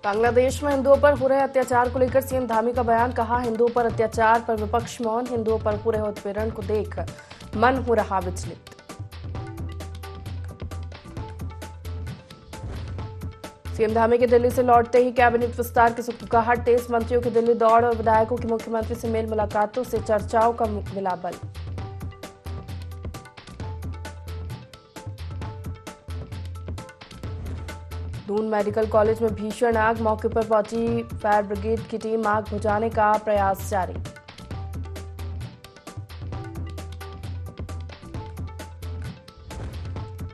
बांग्लादेश में हिंदुओं पर हो रहे अत्याचार को लेकर सीएम धामी का बयान। कहा, हिंदुओं पर अत्याचार पर विपक्ष मौन। हिंदुओं पर हो रहे उत्पीड़न को देख मन हो रहा विचलित। सीएम धामी के दिल्ली से लौटते ही कैबिनेट विस्तार की सुगबुगाहट तेज। मंत्रियों की दिल्ली दौड़ और विधायकों की मुख्यमंत्री से मेल मुलाकातों से चर्चाओं का मिला बल। दून मेडिकल कॉलेज में भीषण आग। मौके पर पहुंची फायर ब्रिगेड की टीम। आग बुझाने का प्रयास जारी।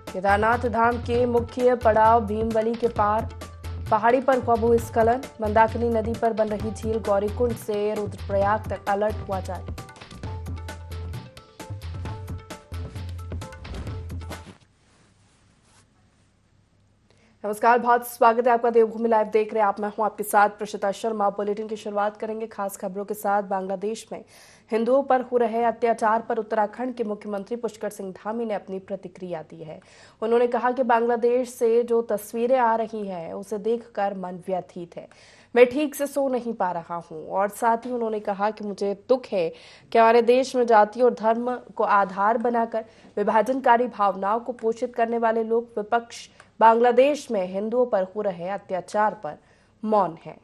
केदारनाथ धाम के मुख्य पड़ाव भीमवली के पार पहाड़ी पर हुआ भूस्खलन। मंदाकिनी नदी पर बन रही झील गौरीकुंड से रुद्रप्रयाग तक अलर्ट हुआ जारी। नमस्कार, बहुत स्वागत है आपका देवभूमि लाइव देख रहे हैं आप। मैं हूं आपके साथ प्रशिता शर्मा। बुलेटिन की शुरुआत करेंगे खास खबरों के साथ। बांग्लादेश में हिंदुओं पर हो रहे अत्याचार पर उत्तराखंड के मुख्यमंत्री पुष्कर सिंह धामी ने अपनी प्रतिक्रिया दी है। उन्होंने कहा कि बांग्लादेश से जो तस्वीरें आ रही हैं उसे देखकर मन व्यथित है। मैं ठीक से सो नहीं पा रहा हूं। और साथ ही उन्होंने कहा कि मुझे दुख है कि हमारे देश में जाति और धर्म को आधार बनाकर विभाजनकारी भावनाओं को पोषित करने वाले लोग विपक्ष बांग्लादेश में हिंदुओं पर हो रहे अत्याचार पर मौन है।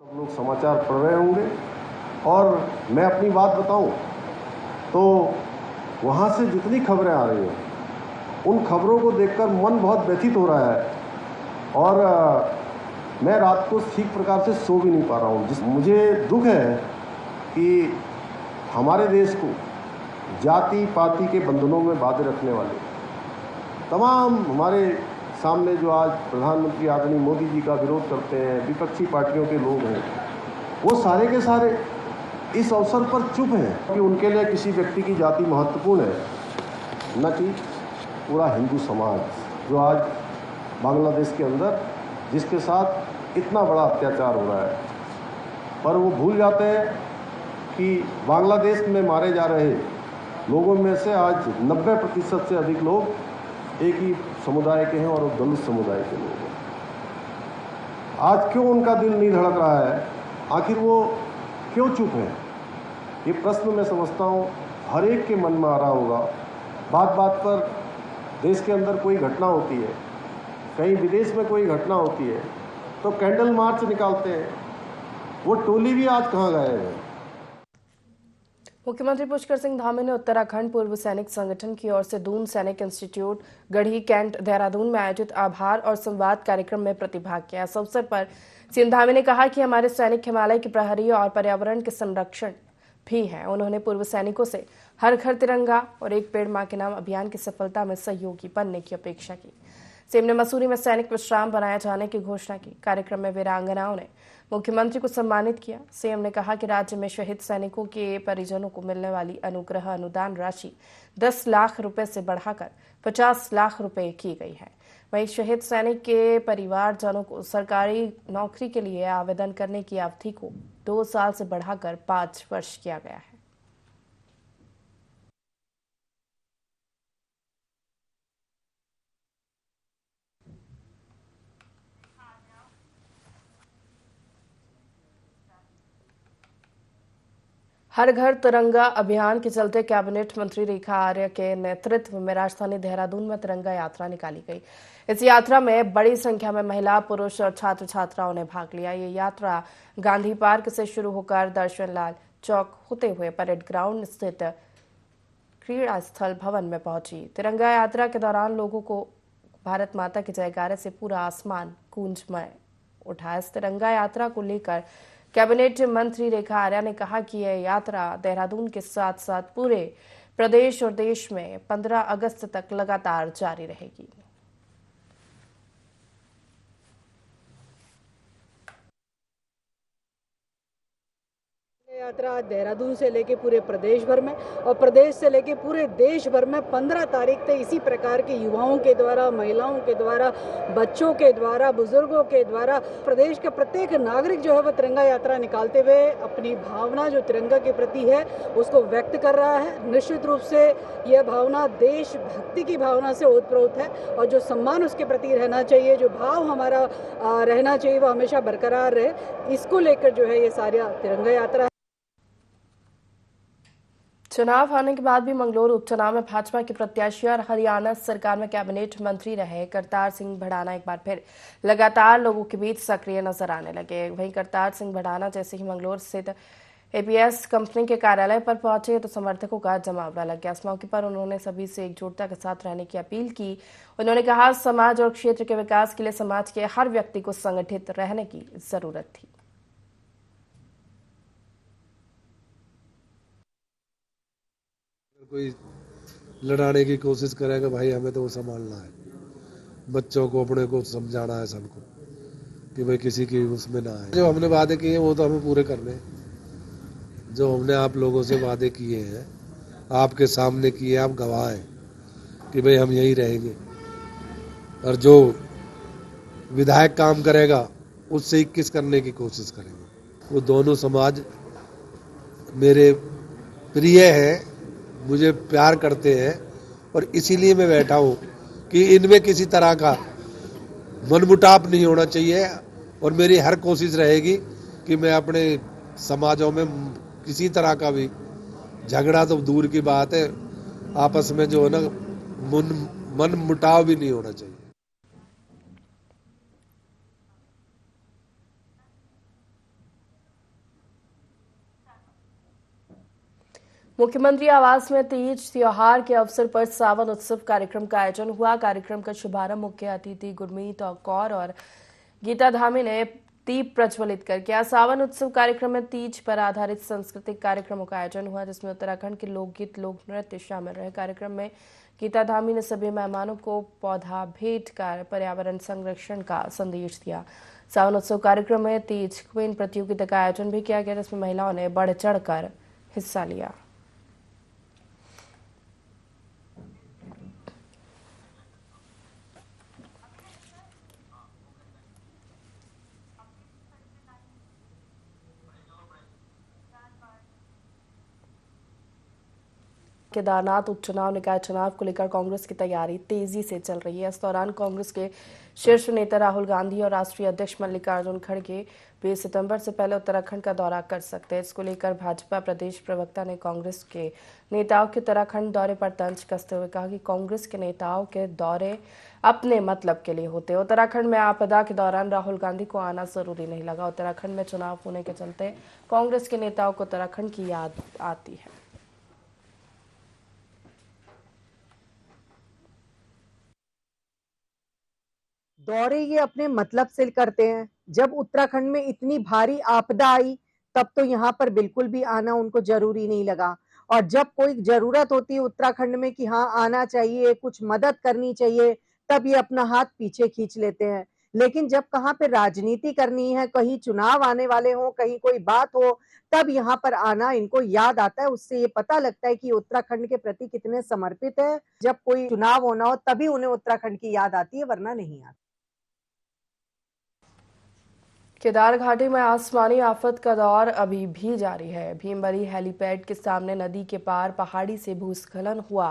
सब लोग समाचार पढ़ रहे होंगे और मैं अपनी बात बताऊं तो वहां से जितनी खबरें आ रही हैं उन खबरों को देखकर मन बहुत व्यथित हो रहा है और मैं रात को ठीक प्रकार से सो भी नहीं पा रहा हूं। मुझे दुख है कि हमारे देश को जाति पाति के बंधनों में बांधे रखने वाले तमाम हमारे सामने जो आज प्रधानमंत्री आदरणीय मोदी जी का विरोध करते हैं, विपक्षी पार्टियों के लोग हैं, वो सारे के सारे इस अवसर पर चुप हैं कि उनके लिए किसी व्यक्ति की जाति महत्वपूर्ण है, न कि पूरा हिंदू समाज जो आज बांग्लादेश के अंदर जिसके साथ इतना बड़ा अत्याचार हो रहा है। पर वो भूल जाते हैं कि बांग्लादेश में मारे जा रहे लोगों में से आज 90% से अधिक लोग एक ही समुदाय के हैं और वो दलित समुदाय के लोग हैं। आज क्यों उनका दिल नहीं धड़क रहा है? आखिर वो क्यों चुप हैं? ये प्रश्न मैं समझता हूँ हर एक के मन में आ रहा होगा। बात बात पर देश के अंदर कोई घटना होती है, कहीं विदेश में कोई घटना होती है तो कैंडल मार्च निकालते हैं। वो टोली भी आज कहाँ गए हैं? मुख्यमंत्री पुष्कर सिंह धामी ने उत्तराखंड पूर्व सैनिक संगठन की ओर से दून सैनिक इंस्टीट्यूट गढ़ी कैंट देहरादून में आयोजित आभार और संवाद कार्यक्रम में प्रतिभाग किया। इस अवसर पर सीएम धामी ने कहा कि हमारे सैनिक हिमालय के प्रहरी और पर्यावरण के संरक्षण भी हैं। उन्होंने पूर्व सैनिकों से हर घर तिरंगा और एक पेड़ मां के नाम अभियान की सफलता में सहयोगी बनने की अपेक्षा की। सीएम ने मसूरी में सैनिक विश्राम बनाए जाने की घोषणा की। कार्यक्रम में वीरांगनाओं ने मुख्यमंत्री को सम्मानित किया। सीएम ने कहा कि राज्य में शहीद सैनिकों के परिजनों को मिलने वाली अनुग्रह अनुदान राशि 10 लाख रुपए से बढ़ाकर 50 लाख रुपए की गई है। वहीं शहीद सैनिक के परिवारजनों को सरकारी नौकरी के लिए आवेदन करने की अवधि को 2 साल से बढ़ाकर 5 वर्ष किया गया है। हर घर तिरंगा अभियान के चलते कैबिनेट मंत्री रेखा आर्य के नेतृत्व में राजधानी देहरादून में तिरंगा यात्रा निकाली गई। इस यात्रा में बड़ी संख्या में महिला, पुरुष और छात्र छात्राओं ने भाग लिया। ये यात्रा गांधी पार्क से शुरू होकर दर्शन लाल चौक होते हुए परेड ग्राउंड स्थित क्रीड़ा स्थल भवन में पहुंची। तिरंगा यात्रा के दौरान लोगों को भारत माता के जयकारे से पूरा आसमान गूंजमय उठा। इस तिरंगा यात्रा को लेकर कैबिनेट मंत्री रेखा आर्या ने कहा कि यह यात्रा देहरादून के साथ साथ पूरे प्रदेश और देश में 15 अगस्त तक लगातार जारी रहेगी। यात्रा देहरादून से लेके पूरे प्रदेश भर में और प्रदेश से लेके पूरे देश भर में 15 तारीख तक इसी प्रकार के युवाओं के द्वारा, महिलाओं के द्वारा, बच्चों के द्वारा, बुजुर्गों के द्वारा प्रदेश के प्रत्येक नागरिक जो है वह तिरंगा यात्रा निकालते हुए अपनी भावना जो तिरंगा के प्रति है उसको व्यक्त कर रहा है। निश्चित रूप से यह भावना देशभक्ति की भावना से ओतप्रोत है और जो सम्मान उसके प्रति रहना चाहिए, जो भाव हमारा रहना चाहिए वो हमेशा बरकरार रहे, इसको लेकर जो है ये सारा तिरंगा यात्रा। चुनाव हारने के बाद भी मंगलौर उपचुनाव में भाजपा के प्रत्याशी और हरियाणा सरकार में कैबिनेट मंत्री रहे करतार सिंह भड़ाना एक बार फिर लगातार लोगों के बीच सक्रिय नजर आने लगे। वहीं करतार सिंह भड़ाना जैसे ही मंगलौर स्थित एपीएस कंपनी के कार्यालय पर पहुंचे तो समर्थकों का जमावड़ा लग गया। इस मौके पर उन्होंने सभी से एकजुटता के साथ रहने की अपील की। उन्होंने कहा समाज और क्षेत्र के विकास के लिए समाज के हर व्यक्ति को संगठित रहने की जरूरत थी। कोई लड़ाने की कोशिश करेगा भाई हमें तो वो संभालना है, बच्चों को अपने को समझाना है सबको कि भाई किसी की उसमें ना आए। जो हमने वादे किए वो तो हमें पूरे करने, जो हमने आप लोगों से वादे किए हैं आपके सामने किए, आप गवाह हैं कि भाई हम यही रहेंगे। और जो विधायक काम करेगा उससे 21 करने की कोशिश करेंगे। वो दोनों समाज मेरे प्रिय हैं, मुझे प्यार करते हैं और इसीलिए मैं बैठा हूं कि इनमें किसी तरह का मनमुटाव नहीं होना चाहिए। और मेरी हर कोशिश रहेगी कि मैं अपने समाजों में किसी तरह का भी झगड़ा तो दूर की बात है, आपस में जो है ना मन मुटाव भी नहीं होना चाहिए। मुख्यमंत्री आवास में तीज त्योहार के अवसर पर सावन उत्सव कार्यक्रम का आयोजन हुआ। कार्यक्रम का शुभारंभ मुख्य अतिथि गुरमीत कौर और गीता धामी ने दीप प्रज्वलित कर किया। सावन उत्सव कार्यक्रम में तीज पर आधारित सांस्कृतिक कार्यक्रमों का आयोजन हुआ जिसमें उत्तराखंड के लोकगीत, लोक नृत्य शामिल रहे। कार्यक्रम में गीता धामी ने सभी मेहमानों को पौधा भेंट कर पर्यावरण संरक्षण का संदेश दिया। सावन उत्सव कार्यक्रम में तीज क्वीन प्रतियोगिता का आयोजन भी किया गया जिसमें महिलाओं ने बढ़ चढ़कर हिस्सा लिया। केदारनाथ उपचुनाव निकाय चुनाव को लेकर कांग्रेस की तैयारी तेजी से चल रही है। इस दौरान कांग्रेस के शीर्ष नेता राहुल गांधी और राष्ट्रीय अध्यक्ष मल्लिकार्जुन खड़गे 20 सितंबर से पहले उत्तराखंड का दौरा कर सकते हैं। इसको लेकर भाजपा प्रदेश प्रवक्ता ने कांग्रेस के नेताओं के उत्तराखंड दौरे पर तंज कसते हुए कहा कि कांग्रेस के नेताओं के दौरे अपने मतलब के लिए होते हैं। उत्तराखंड में आपदा के दौरान राहुल गांधी को आना जरूरी नहीं लगा। उत्तराखंड में चुनाव होने के चलते कांग्रेस के नेताओं को उत्तराखंड की याद आती है। दौरे ये अपने मतलब से करते हैं। जब उत्तराखंड में इतनी भारी आपदा आई तब तो यहाँ पर बिल्कुल भी आना उनको जरूरी नहीं लगा और जब कोई जरूरत होती है उत्तराखंड में कि हाँ आना चाहिए, कुछ मदद करनी चाहिए, तब ये अपना हाथ पीछे खींच लेते हैं। लेकिन जब कहाँ पे राजनीति करनी है, कहीं चुनाव आने वाले हो, कहीं कोई बात हो, तब यहाँ पर आना इनको याद आता है। उससे ये पता लगता है कि उत्तराखंड के प्रति कितने समर्पित है। जब कोई चुनाव होना हो तभी उन्हें उत्तराखंड की याद आती है, वरना नहीं आती। केदार घाटी में आसमानी आफत का दौर अभी भी जारी है। भीमबरी हेलीपैड के सामने नदी के पार पहाड़ी से भूस्खलन हुआ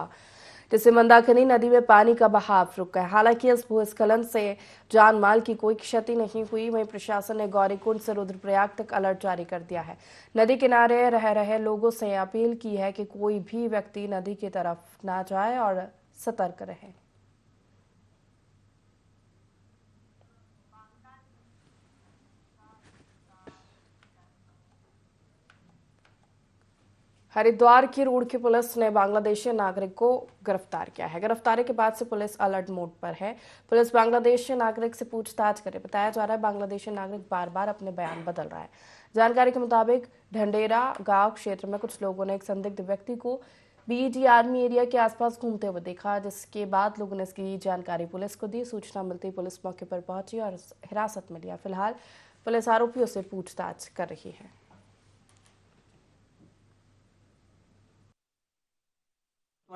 जिससे मंदाकिनी नदी में पानी का बहाव रुक गया। हालांकि इस भूस्खलन से जान माल की कोई क्षति नहीं हुई। वहीं प्रशासन ने गौरीकुंड से रुद्रप्रयाग तक अलर्ट जारी कर दिया है। नदी किनारे रह रहे लोगों से अपील की है कि कोई भी व्यक्ति नदी की तरफ ना जाए और सतर्क रहे। हरिद्वार की रूड़की पुलिस ने बांग्लादेशी नागरिक को गिरफ्तार किया है। गिरफ्तारी के बाद से पुलिस अलर्ट मोड पर है। पुलिस बांग्लादेशी नागरिक से पूछताछ करे। बताया जा रहा है बांग्लादेशी नागरिक बार बार अपने बयान बदल रहा है। जानकारी के मुताबिक ढंडेरा गांव क्षेत्र में कुछ लोगों ने एक संदिग्ध व्यक्ति को बीडी आर्मी एरिया के आसपास घूमते हुए देखा, जिसके बाद लोगों ने इसकी जानकारी पुलिस को दी। सूचना मिलती पुलिस मौके पर पहुंची और हिरासत में लिया। फिलहाल पुलिस आरोपियों से पूछताछ कर रही है।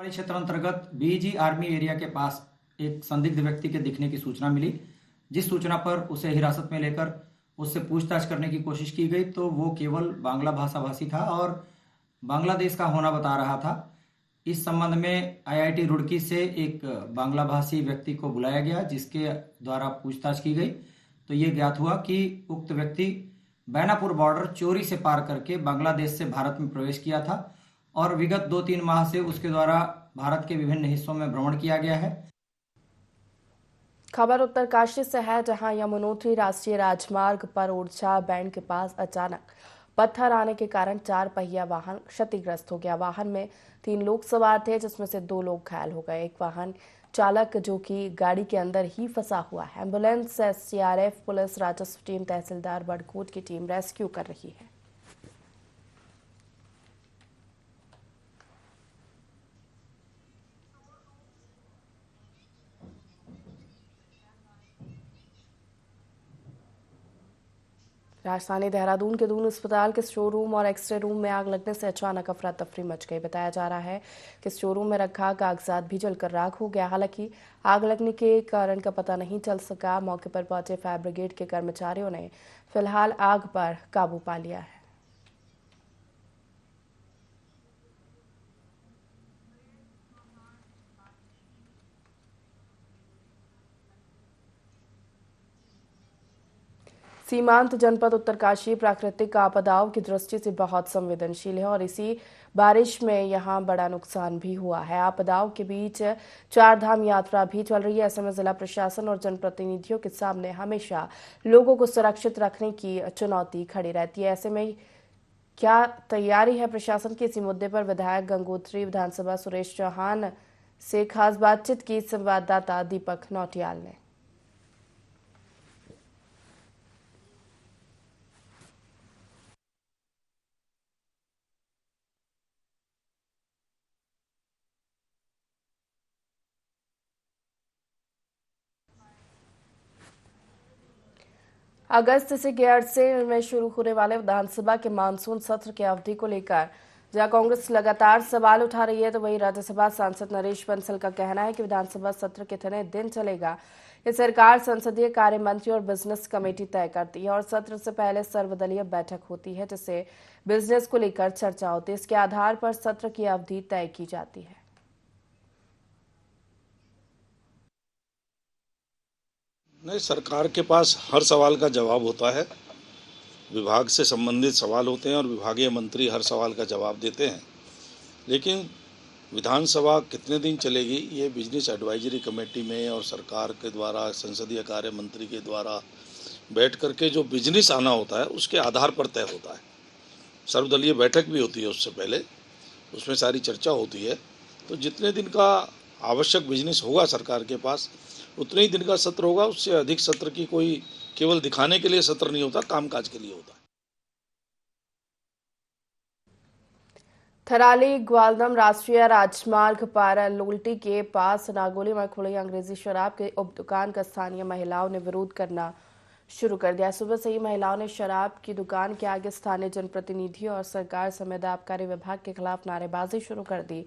पौड़ी क्षेत्र अंतर्गत बीजी आर्मी एरिया के पास एक संदिग्ध व्यक्ति के दिखने की सूचना मिली, जिस सूचना पर उसे हिरासत में लेकर उससे पूछताछ करने की कोशिश की गई तो वो केवल बांग्ला भाषा भाषी था और बांग्लादेश का होना बता रहा था। इस संबंध में IIT रुड़की से एक बांग्ला भाषी व्यक्ति को बुलाया गया, जिसके द्वारा पूछताछ की गई तो ये ज्ञात हुआ कि उक्त व्यक्ति बैनापुर बॉर्डर चोरी से पार करके बांग्लादेश से भारत में प्रवेश किया था और विगत 2-3 माह से उसके द्वारा भारत के विभिन्न हिस्सों में भ्रमण किया गया है। खबर उत्तरकाशी से है, जहां यमुनोत्री राष्ट्रीय राजमार्ग पर ओरछा बैंड के पास अचानक पत्थर आने के कारण 4 पहिया वाहन क्षतिग्रस्त हो गया। वाहन में 3 लोग सवार थे, जिसमें से 2 लोग घायल हो गए। एक वाहन चालक जो कि गाड़ी के अंदर ही फंसा हुआ है। एम्बुलेंस, SCRF, पुलिस, राजस्व टीम, तहसीलदार बड़कोट की टीम रेस्क्यू कर रही है। राजधानी देहरादून के दून अस्पताल के शोरूम और एक्सरे रूम में आग लगने से अचानक अफरा तफरी मच गई। बताया जा रहा है कि शोरूम में रखा कागजात भी जलकर राख हो गया। हालांकि आग लगने के कारण का पता नहीं चल सका। मौके पर पहुंचे फायर ब्रिगेड के कर्मचारियों ने फिलहाल आग पर काबू पा लिया है। सीमांत जनपद उत्तरकाशी प्राकृतिक आपदाओं की दृष्टि से बहुत संवेदनशील है और इसी बारिश में यहां बड़ा नुकसान भी हुआ है। आपदाओं के बीच 4 धाम यात्रा भी चल रही है। ऐसे में जिला प्रशासन और जनप्रतिनिधियों के सामने हमेशा लोगों को सुरक्षित रखने की चुनौती खड़ी रहती है। ऐसे में क्या तैयारी है प्रशासन की, इसी मुद्दे पर विधायक गंगोत्री विधानसभा सुरेश चौहान से खास बातचीत की संवाददाता दीपक नौटियाल ने। अगस्त से गैरसैंण में शुरू होने वाले विधानसभा के मानसून सत्र की अवधि को लेकर जहां कांग्रेस लगातार सवाल उठा रही है, तो वहीं राज्यसभा सांसद नरेश बंसल का कहना है कि विधानसभा सत्र कितने दिन चलेगा ये सरकार, संसदीय कार्य मंत्री और बिजनेस कमेटी तय करती है और सत्र से पहले सर्वदलीय बैठक होती है, जिससे बिजनेस को लेकर चर्चा होती है। इसके आधार पर सत्र की अवधि तय की जाती है। नहीं, सरकार के पास हर सवाल का जवाब होता है। विभाग से संबंधित सवाल होते हैं और विभागीय मंत्री हर सवाल का जवाब देते हैं। लेकिन विधानसभा कितने दिन चलेगी ये बिजनेस एडवाइजरी कमेटी में और सरकार के द्वारा, संसदीय कार्य मंत्री के द्वारा बैठ करके जो बिजनेस आना होता है उसके आधार पर तय होता है। सर्वदलीय बैठक भी होती है उससे पहले, उसमें सारी चर्चा होती है। तो जितने दिन का आवश्यक बिजनेस होगा सरकार के पास उतने ही दिन का सत्र होगा। उससे अधिक सत्र की कोई केवल दिखाने के लिए सत्र नहीं होता, कामकाज के लिए होता है। थराली ग्वालदम राष्ट्रीय राजमार्ग पर लोल्टी के पास नागोली में खुली अंग्रेजी शराब के उप दुकान का स्थानीय महिलाओं ने विरोध करना शुरू कर दिया। सुबह से ही महिलाओं ने शराब की दुकान के आगे स्थानीय जनप्रतिनिधियों और सरकार समेत आबकारी विभाग के खिलाफ नारेबाजी शुरू कर दी।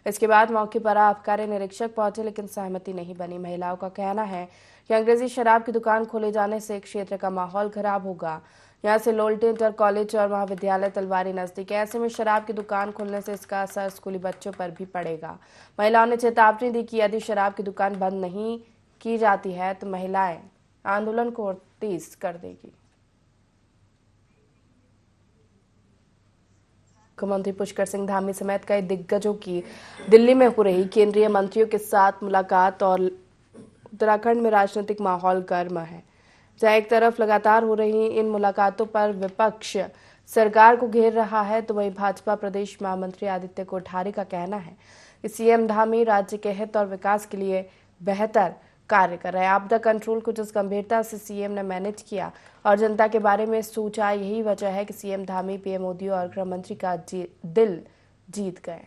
इसके बाद मौके पर आबकारी निरीक्षक पहुंचे, लेकिन सहमति नहीं बनी। महिलाओं का कहना है कि अंग्रेजी शराब की दुकान खोले जाने से क्षेत्र का माहौल खराब होगा। यहाँ से लोल्टी इंटर कॉलेज और महाविद्यालय तलवारी नजदीक है। ऐसे में शराब की दुकान खोलने से इसका असर स्कूली बच्चों पर भी पड़ेगा। महिलाओं ने चेतावनी दी कि यदि शराब की दुकान बंद नहीं की जाती है तो महिलाएं आंदोलन को और तेज कर देगी। मुख्यमंत्री पुष्कर सिंह धामी समेत कई दिग्गजों की दिल्ली में हो रही केंद्रीय मंत्रियों के साथ मुलाकात और उत्तराखंड में राजनीतिक माहौल गर्म है। जहां एक तरफ लगातार हो रही इन मुलाकातों पर विपक्ष सरकार को घेर रहा है, तो वहीं भाजपा प्रदेश महामंत्री आदित्य कोठारी का कहना है कि सीएम धामी राज्य के हित और विकास के लिए बेहतर कार्य कर रहे हैं। आपदा कंट्रोल को जिस गंभीरता से सीएम ने मैनेज किया और जनता के बारे में सोचा, यही वजह है कि सीएम धामी पीएम मोदी और गृह मंत्री का दिल जीत गए।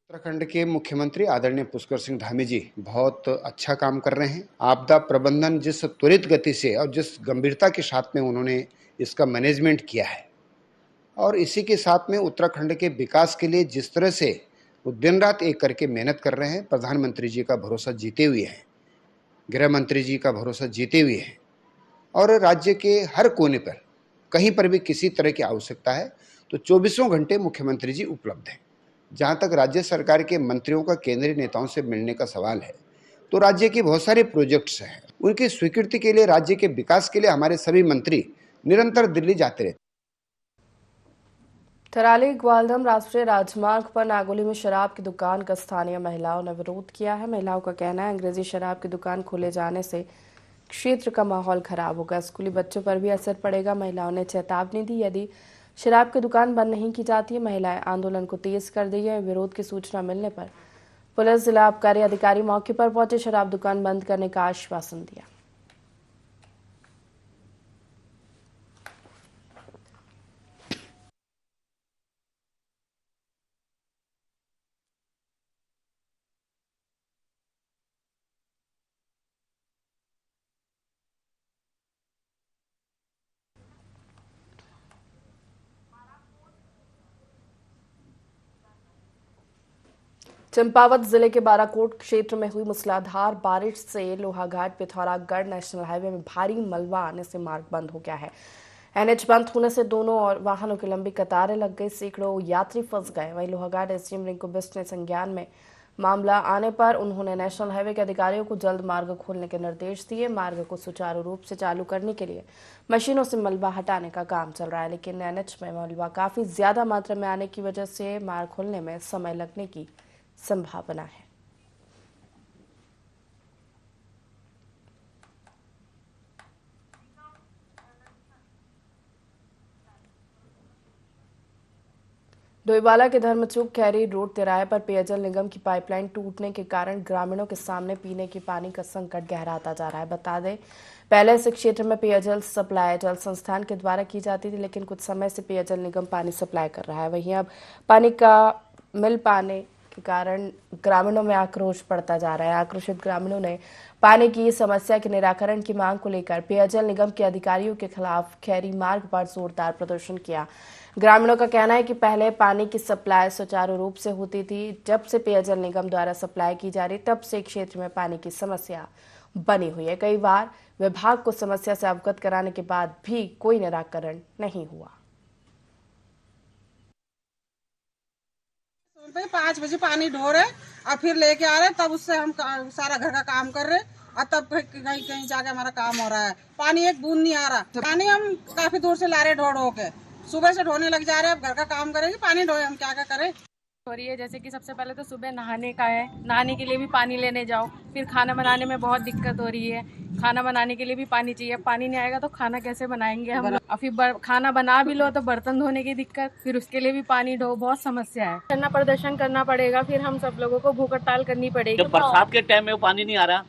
उत्तराखंड के मुख्यमंत्री आदरणीय पुष्कर सिंह धामी जी बहुत अच्छा काम कर रहे हैं। आपदा प्रबंधन जिस त्वरित गति से और जिस गंभीरता के साथ में उन्होंने इसका मैनेजमेंट किया है और इसी के साथ में उत्तराखंड के विकास के लिए जिस तरह से वो दिन रात एक करके मेहनत कर रहे हैं, प्रधानमंत्री जी का भरोसा जीते हुए हैं, गृह मंत्री जी का भरोसा जीते हुए हैं और राज्य के हर कोने पर कहीं पर भी किसी तरह की आवश्यकता है तो 24 घंटे मुख्यमंत्री जी उपलब्ध हैं। जहाँ तक राज्य सरकार के मंत्रियों का केंद्रीय नेताओं से मिलने का सवाल है तो राज्य के बहुत सारे प्रोजेक्ट्स हैं, उनकी स्वीकृति के लिए, राज्य के विकास के लिए हमारे सभी मंत्री निरंतर दिल्ली जाते रहते हैं। थराली ग्वालदम राष्ट्रीय राजमार्ग पर नागोली में शराब की दुकान का स्थानीय महिलाओं ने विरोध किया है। महिलाओं का कहना है अंग्रेजी शराब की दुकान खोले जाने से क्षेत्र का माहौल खराब होगा, स्कूली बच्चों पर भी असर पड़ेगा। महिलाओं ने चेतावनी दी, यदि शराब की दुकान बंद नहीं की जाती है, महिलाएं आंदोलन को तेज कर दी है। विरोध की सूचना मिलने पर पुलिस जिला आबकारी अधिकारी मौके पर पहुंचे, शराब दुकान बंद करने का आश्वासन दिया। चंपावत जिले के बाराकोट क्षेत्र में हुई मूसलाधार बारिश से लोहाघाट पिथौरागढ़ नेशनल हाईवे में भारी मलबा आने से मार्ग बंद हो गया है। एनएच बंद होने से दोनों और वाहनों की लंबी कतारें लग गई, सैकड़ों यात्री फंस गए। वहीं लोहाघाट एसडीएम रिंकू बिस्ट ने संज्ञान में मामला आने पर उन्होंने नेशनल हाईवे के अधिकारियों को जल्द मार्ग खोलने के निर्देश दिए। मार्ग को सुचारू रूप से चालू करने के लिए मशीनों से मलबा हटाने का काम चल रहा है, लेकिन एनएच में मलबा काफी ज्यादा मात्रा में आने की वजह से मार्ग खोलने में समय लगने की संभावना है। डोईवाला के धर्मचूक खैरी रोड तिराहे पर पेयजल निगम की पाइपलाइन टूटने के कारण ग्रामीणों के सामने पीने के पानी का संकट गहराता जा रहा है। बता दें, पहले इस क्षेत्र में पेयजल सप्लाई जल संस्थान के द्वारा की जाती थी, लेकिन कुछ समय से पेयजल निगम पानी सप्लाई कर रहा है। वहीं अब पानी का मिल पाने के कारण ग्रामीणों में आक्रोश बढ़ता जा रहा है। आक्रोशित ग्रामीणों ने पानी की समस्या के निराकरण की मांग को लेकर पेयजल निगम के अधिकारियों के खिलाफ खैरी मार्ग पर जोरदार प्रदर्शन किया। ग्रामीणों का कहना है कि पहले पानी की सप्लाई सुचारू रूप से होती थी, जब से पेयजल निगम द्वारा सप्लाई की जा रही तब से क्षेत्र में पानी की समस्या बनी हुई है। कई बार विभाग को समस्या से अवगत कराने के बाद भी कोई निराकरण नहीं हुआ। 5 बजे पानी ढो रहे और फिर लेके आ रहे, तब उससे हम सारा घर का काम कर रहे और तब कहीं कहीं जाके हमारा काम हो रहा है। पानी एक बूंद नहीं आ रहा। पानी हम काफी दूर से ला रहे ढो के, सुबह से ढोने लग जा रहे हैं। अब घर का काम करेंगे, पानी ढोए, हम क्या करें। हो रही है जैसे कि सबसे पहले तो सुबह नहाने का है, नहाने के लिए भी पानी लेने जाओ, फिर खाना बनाने में बहुत दिक्कत हो रही है। खाना बनाने के लिए भी पानी चाहिए, पानी नहीं आएगा तो खाना कैसे बनाएंगे हम लोग। और फिर खाना बना भी लो तो बर्तन धोने की दिक्कत, फिर उसके लिए भी पानी ढो, बहुत समस्या है। करना प्रदर्शन करना पड़ेगा, फिर हम सब लोगों को भूख हड़ताल करनी पड़ेगी। जब बरसात के टाइम में पानी नहीं आ रहा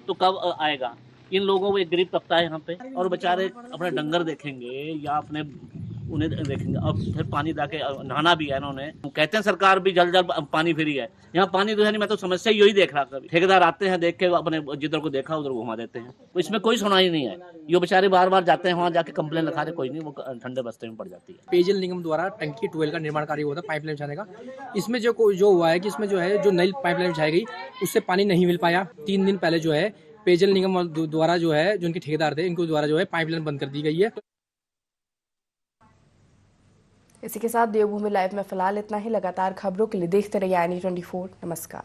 तो कब आएगा। इन लोगों को एक गरीब तबका है यहाँ पे, और बेचारे अपने डंगर देखेंगे या अपने उन्हें देखेंगे, और फिर पानी जाके नहाना भी है। इन्होंने कहते हैं सरकार भी जल्द जल्द पानी फ्री है, यहाँ पानी तो है नहीं। मैं तो समस्या यही देख रहा था। ठेकेदार आते हैं, देख के अपने जिधर को देखा उधर घुमा देते हैं, तो इसमें कोई सुनाई नहीं है। ये बेचारे बार बार जाते हैं, वहाँ जाके कंप्लेन लिखा रहे, कोई नहीं, वो ठंडे बस्ते में पड़ जाती है। पेयजल निगम द्वारा टंकी ट्वेल का निर्माण कार्य हुआ था पाइपलाइन बिछाने का। इसमें जो हुआ है कि इसमें जो है जो नई पाइपलाइन बिछाई गई उससे पानी नहीं मिल पाया। 3 दिन पहले जो है पेयजल निगम द्वारा जो है जो उनके ठेकेदार थे इनको द्वारा जो है पाइपलाइन बंद कर दी गई है। इसी के साथ देवभूमि लाइव में फिलहाल इतना ही। लगातार खबरों के लिए देखते रहिए INE 24। नमस्कार।